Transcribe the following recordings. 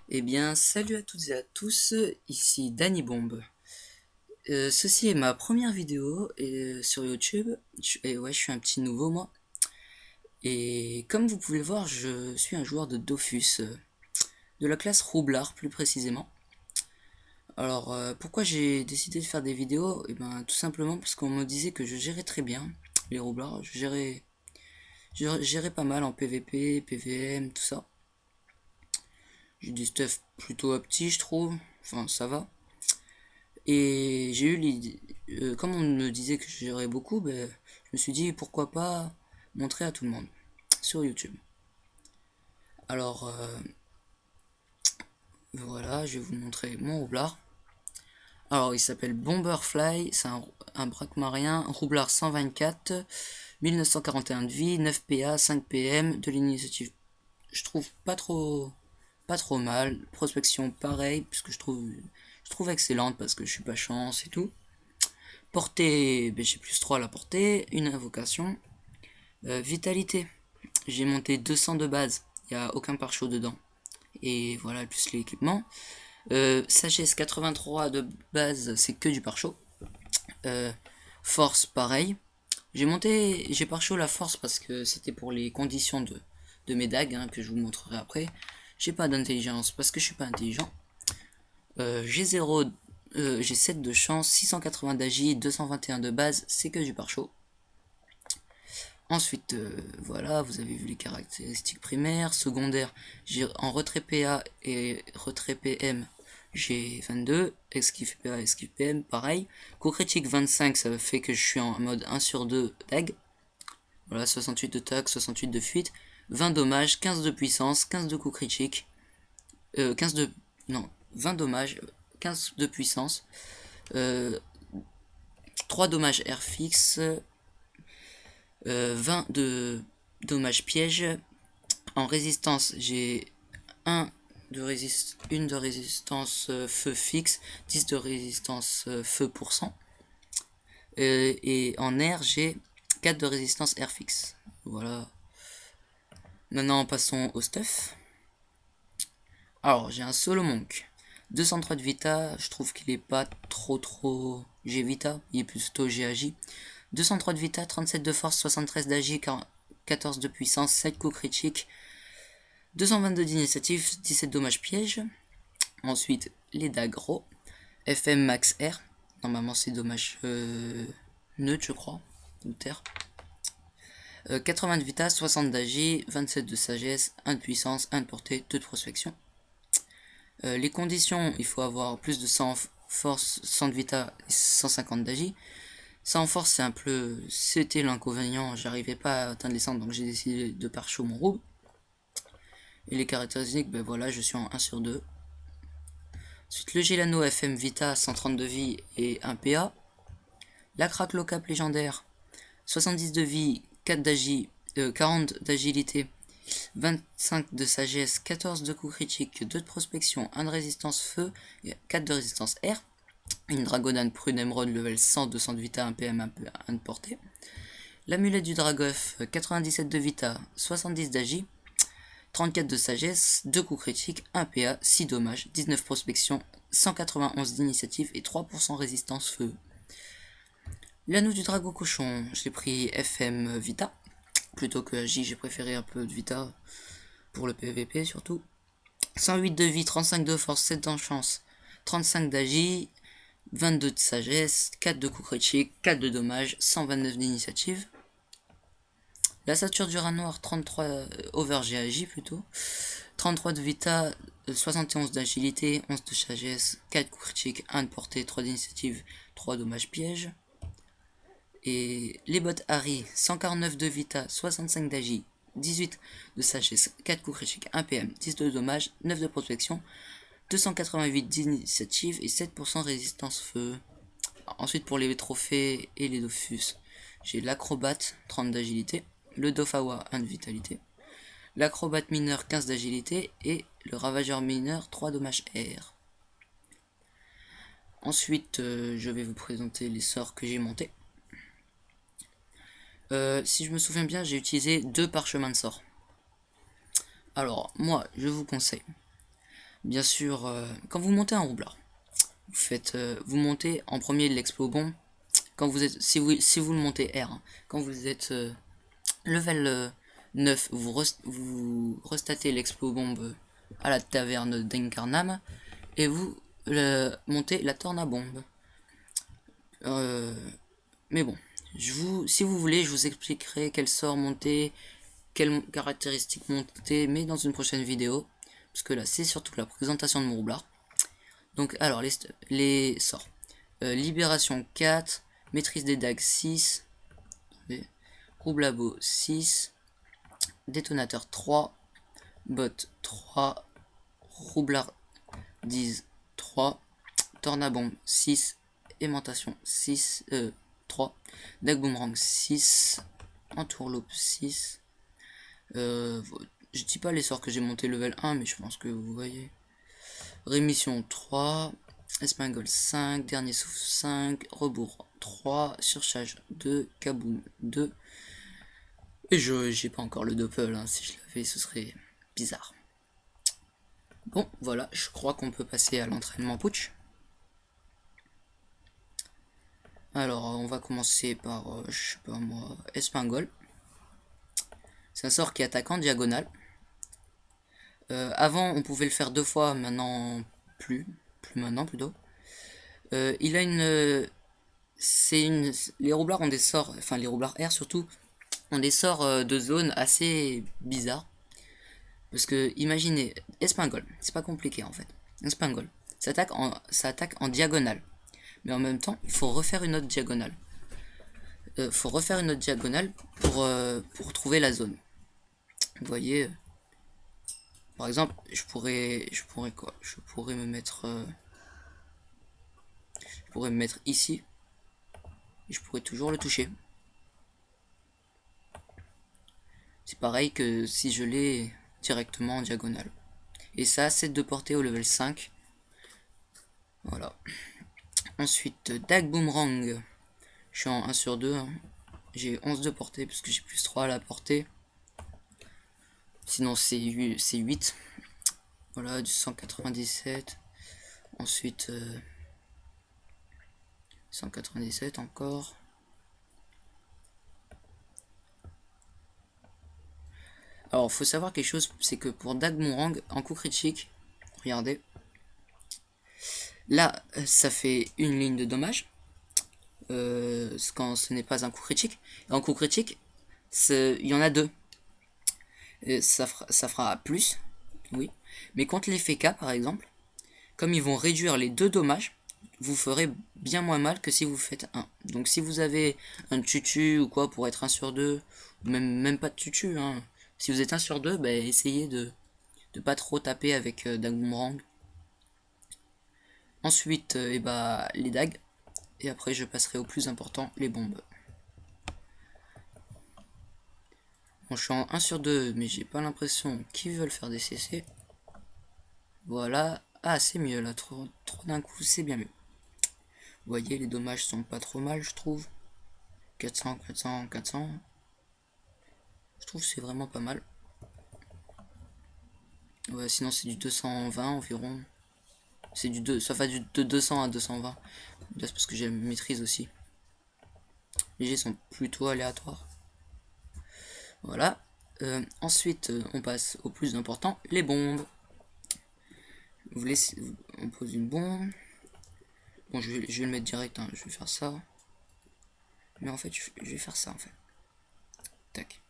Eh bien, salut à toutes et à tous, ici Danny Bomb. Ceci est ma première vidéo sur YouTube. Et ouais, je suis un petit nouveau moi. Et comme vous pouvez le voir, je suis un joueur de Dofus, de la classe Roublard plus précisément. Alors, pourquoi j'ai décidé de faire des vidéos? Eh ben, tout simplement parce qu'on me disait que je gérais très bien les Roublards. Je gérais pas mal en PVP, PVM, tout ça. J'ai du stuff plutôt petit, je trouve. Enfin, ça va. Et j'ai eu l'idée, comme on me disait que j'aurais beaucoup, ben, je me suis dit pourquoi pas montrer à tout le monde sur YouTube. Alors voilà, je vais vous montrer mon roublard. Alors il s'appelle Bomberfly, c'est un braquemarien, roublard 124, 1941 de vie, 9 PA, 5 PM, de l'initiative. Je trouve pas trop mal. Prospection pareil, puisque je trouve excellente parce que je suis pas chance et tout. Portée, ben, j'ai plus 3 à la portée, une invocation. Vitalité, j'ai monté 200 de base, il n'y a aucun pare-chaud dedans. Et voilà, plus l'équipement. Sagesse 83 de base, c'est que du pare-chaud. Euh, force, pareil. J'ai pare-chaud la force parce que c'était pour les conditions de mes dagues, hein, que je vous montrerai après. J'ai pas d'intelligence parce que je suis pas intelligent. J'ai 0, j'ai 7 de chance, 680 d'agi, 221 de base, c'est que du pare-chaud. Ensuite, voilà, vous avez vu les caractéristiques primaires. Secondaires, j'ai en retrait PA et retrait PM, j'ai 22. Esquive PA, esquive PM, pareil. Coup critique 25, ça fait que je suis en mode 1 sur 2 tag. Voilà, 68 de tag, 68 de fuite. 20 dommages, 15 de puissance, 15 de coup critique. 15 de... Non, 20 dommages, 15 de puissance. 3 dommages air fixe. 20 de dommages piège. En résistance, j'ai une de résistance feu fixe, 10 de résistance feu pour cent. Et en air, j'ai 4 de résistance air fixe. Voilà. Maintenant, passons au stuff. Alors, j'ai un solo monk. 203 de vita, je trouve qu'il est pas trop G vita, il est plutôt G agi. 203 de vita, 37 de force, 73 d'agi, 14 de puissance, 7 coups critiques, 222 d'initiative, 17 dommages pièges. Ensuite, les dagros. FM max R. Normalement, c'est dommage neutre, je crois. Ou terre. 80 de vitesse, 60 d'agi, 27 de sagesse, 1 de puissance, 1 de portée, 2 de prospection. Les conditions, il faut avoir plus de 100 force, 100 de vita et 150 d'agi. Ça en force, c'est un peu. C'était l'inconvénient, j'arrivais pas à atteindre les 100, donc j'ai décidé de pare-chaud mon roube. Et les caractéristiques, ben voilà, je suis en 1 sur 2. Ensuite, le Gilano FM Vita, 130 de vie et 1 PA. La craque locap légendaire, 70 de vie, 4 d'agi, 40 d'agilité, 25 de sagesse, 14 de coups critiques, 2 de prospection, 1 de résistance feu, et 4 de résistance air. Une dragonane prune émeraude level 100, 200 de vita, 1 PM, 1 de portée. L'amulette du dragof, 97 de vita, 70 d'agi, 34 de sagesse, 2 coups critiques, 1 PA, 6 dommages, 19 prospection, 191 d'initiative et 3% résistance feu. L'anneau du dragon cochon, j'ai pris FM Vita. Plutôt que J, j'ai préféré un peu de Vita pour le PVP surtout. 108 de vie, 35 de force, 7 d'enchance, 35 d'agi, 22 de sagesse, 4 de coup critique, 4 de dommages, 129 d'initiative. La sature du rat noir, 33 over GAJ plutôt. 33 de vita, 71 d'agilité, 11 de sagesse, 4 coups critiques, 1 de portée, 3 d'initiative, 3 dommages pièges. Et les bots Harry, 149 de vita, 65 d'agi, 18 de sagesse, 4 coups critiques, 1 PM, 10 de dommages, 9 de protection, 288 d'initiative et 7% résistance feu. Ensuite pour les trophées et les Dofus, j'ai l'acrobate, 30 d'agilité, le Dofawa, 1 de vitalité, l'acrobate mineur, 15 d'agilité et le ravageur mineur, 3 dommages air. Ensuite, je vais vous présenter les sorts que j'ai montés. Si je me souviens bien, j'ai utilisé 2 parchemins de sorts. Alors, moi, je vous conseille bien sûr, quand vous montez un roublard, vous montez en premier l'explo-bombe. Quand vous êtes, si vous le montez R, hein, quand vous êtes level 9, vous restatez l'explo-bombe à la taverne d'Incarnam et vous montez la tornabombe. Mais bon, si vous voulez, je vous expliquerai quel sort monter, quelles caractéristiques monter, mais dans une prochaine vidéo. Parce que là, c'est surtout la présentation de mon roublard. Donc, alors, les sorts. Libération 4, maîtrise des dagues 6, roublabo 6, détonateur 3, bot 3, roublard 10 3, tornabombe 6, aimantation 6, 3, dague boomerang 6, entourloupe 6. Je dis pas les sorts que j'ai monté level 1, mais je pense que vous voyez. Rémission 3, espingole 5, dernier souffle 5, rebours 3, surcharge 2, kaboom 2. Et j'ai pas encore le doppel, hein. Si je l'avais, ce serait bizarre. Bon, voilà, je crois qu'on peut passer à l'entraînement putsch. Alors, on va commencer par, je sais pas moi, espingole. C'est un sort qui attaque en diagonale. Avant, on pouvait le faire 2 fois, maintenant plus maintenant plutôt. Il a une, les roublards ont des sorts, enfin les roublards R surtout, ont des sorts de zone assez bizarres. Parce que, imaginez, espingole, c'est pas compliqué en fait. Espingole, ça attaque en diagonale. Mais en même temps, il faut refaire une autre diagonale. Pour trouver la zone. Vous voyez, par exemple, je pourrais quoi? Je pourrais me mettre ici. Et je pourrais toujours le toucher. C'est pareil que si je l'ai directement en diagonale. Et ça, c'est de portée au level 5. Voilà. Ensuite, dague boomerang. Je suis en 1 sur 2. Hein. J'ai 11 de portée parce que j'ai plus 3 à la portée. Sinon, c'est 8. Voilà, du 197. Ensuite, 197 encore. Alors, faut savoir quelque chose, c'est que pour dague boomerang, en coup critique, regardez. Là, ça fait une ligne de dommage. Quand ce n'est pas un coup critique. Et en coup critique, il y en a 2. Ça fera plus, oui. Mais contre l'effet K, par exemple, comme ils vont réduire les 2 dommages, vous ferez bien moins mal que si vous faites 1. Donc si vous avez un tutu ou quoi pour être 1 sur 2, ou même pas de tutu, hein. Si vous êtes 1 sur 2, bah, essayez de pas trop taper avec dague boomerang. Ensuite, les dagues. Et après, je passerai au plus important, les bombes. Bon, je suis en 1 sur 2, mais j'ai pas l'impression qu'ils veulent faire des CC. Voilà. Ah, c'est mieux là, trop d'un coup, c'est bien mieux. Vous voyez, les dommages sont pas trop mal, je trouve. 400, 400, 400. Je trouve que c'est vraiment pas mal. Ouais, sinon c'est du 220 environ. C'est ça va de 200 à 220. Là, c'est parce que j'ai la maîtrise aussi. Les jets sont plutôt aléatoires. Voilà. Ensuite, on passe au plus important, les bombes. On pose une bombe. Bon, je vais le mettre direct, hein. Je vais faire ça. Mais en fait, je vais faire ça, en fait. Tac.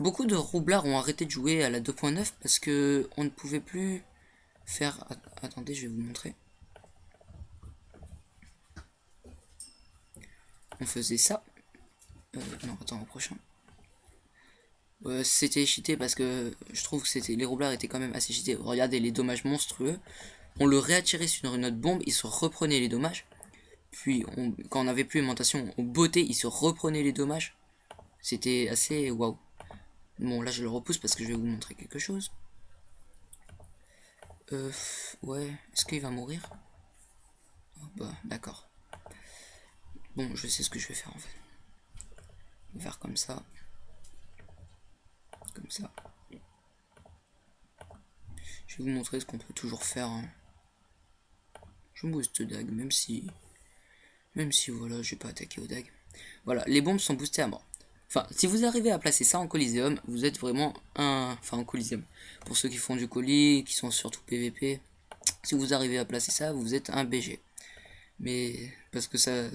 Beaucoup de roublards ont arrêté de jouer à la 2.9 parce que on ne pouvait plus faire... Attendez, je vais vous montrer. On faisait ça. Non, attends, au prochain. C'était cheaté parce que je trouve que les roublards étaient quand même assez cheatés. Regardez les dommages monstrueux. On le réattirait sur une autre bombe, il se reprenait les dommages. Puis quand on n'avait plus aimantation, on bottait, il se reprenait les dommages. C'était assez waouh. Bon, là je le repousse parce que je vais vous montrer quelque chose. Ouais, est-ce qu'il va mourir? Oh, bah, d'accord. Bon, je sais ce que je vais faire en fait. Je vais faire comme ça. Comme ça. Je vais vous montrer ce qu'on peut toujours faire. Hein. Je booste dag, même si voilà, je vais pas attaquer au dag. Voilà, les bombes sont boostées à mort. Enfin, si vous arrivez à placer ça en Coliseum, vous êtes vraiment un... Enfin, en Coliseum. Pour ceux qui font du colis, qui sont surtout PVP, si vous arrivez à placer ça, vous êtes un BG. Mais, parce que ça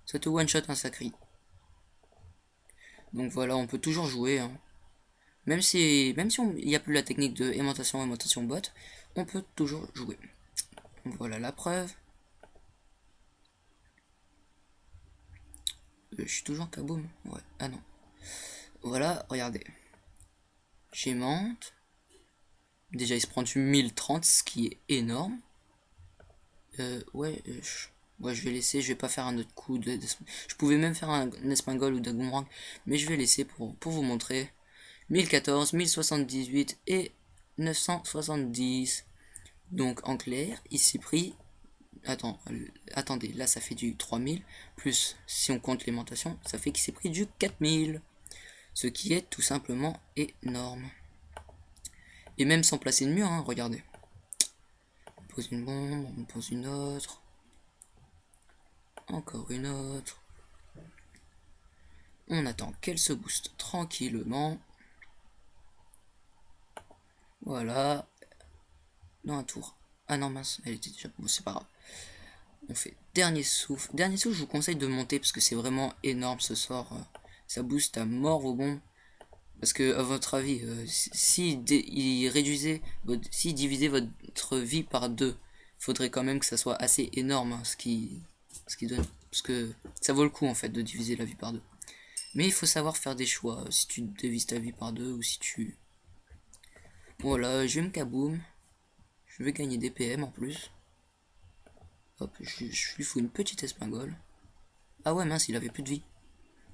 te one-shot un sacré. Donc voilà, on peut toujours jouer. Hein. Même si il n'y a plus la technique de aimantation bot, on peut toujours jouer. Donc voilà la preuve. Je suis toujours kaboom. Ouais, ah non. Voilà, regardez. J'aimante. Déjà, il se prend du 1030, ce qui est énorme. Ouais, je vais laisser, je vais pas faire un autre coup je pouvais même faire un espingol ou d'agumrang, mais je vais laisser pour vous montrer. 1014, 1078 et 970. Donc en clair, il s'est pris... Attendez, là ça fait du 3000, plus si on compte l'aimantation, ça fait qu'il s'est pris du 4000. Ce qui est tout simplement énorme. Et même sans placer de mur, hein, regardez. On pose une bombe, on pose une autre. Encore une autre. On attend qu'elle se booste tranquillement. Voilà. Dans un tour. Ah non mince, elle était déjà... Bon c'est pas grave. On fait dernier souffle. Dernier souffle, je vous conseille de monter parce que c'est vraiment énorme ce sort. Ça booste à mort vos bombes. Parce que, à votre avis, si divisait votre vie par 2, faudrait quand même que ça soit assez énorme, hein, ce qui donne. Parce que ça vaut le coup en fait de diviser la vie par 2. Mais il faut savoir faire des choix. Si tu divises ta vie par 2 ou si tu. Voilà, je vais me kaboom. Je vais gagner des PM en plus. Hop, je lui fous une petite espingole. Ah ouais, mince, il avait plus de vie.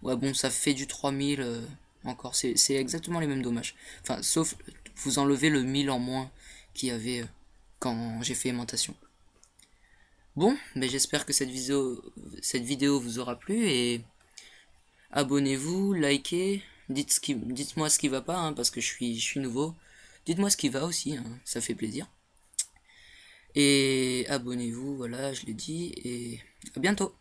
Ouais, bon, ça fait du 3000 encore. C'est exactement les mêmes dommages. Enfin, sauf vous enlevez le 1000 en moins qu'il y avait quand j'ai fait aimantation. Bon, mais j'espère que cette vidéo vous aura plu et abonnez-vous, likez, dites-moi ce qui va pas, hein, parce que je suis nouveau. Dites-moi ce qui va aussi, hein, ça fait plaisir. Et abonnez-vous, voilà, je l'ai dit, et à bientôt.